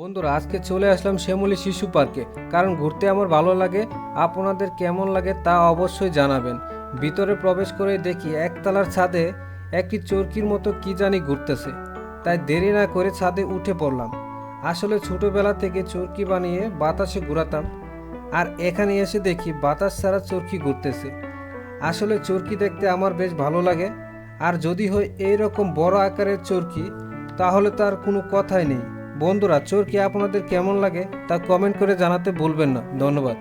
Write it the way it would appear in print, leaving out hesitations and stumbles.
বন্ধুরা, আজকে চলে আসলাম শ্যামলী শিশু পার্কে। কারণ ঘুরতে আমার ভালো লাগে। আপনাদের কেমন লাগে তা অবশ্যই জানাবেন। ভিতরে প্রবেশ করে দেখি একতলার ছাদে একটি চরকির মতো কি জানি ঘুরতেছে। তাই দেরি না করে ছাদে উঠে পড়লাম। আসলে ছোটবেলা থেকে চরকি বানিয়ে বাতাসে ঘুরাতাম, আর এখানে এসে দেখি বাতাস ছাড়া চরকি ঘুরতেছে। আসলে চরকি দেখতে আমার বেশ ভালো লাগে। আর যদি হয় এইরকম বড় আকারের চরকি, তাহলে তো আর কোনো কথাই নেই। বন্ধুরা, চরকি আপনাদের কেমন লাগে তা কমেন্ট করে জানাতে ভুলবেন না। ধন্যবাদ।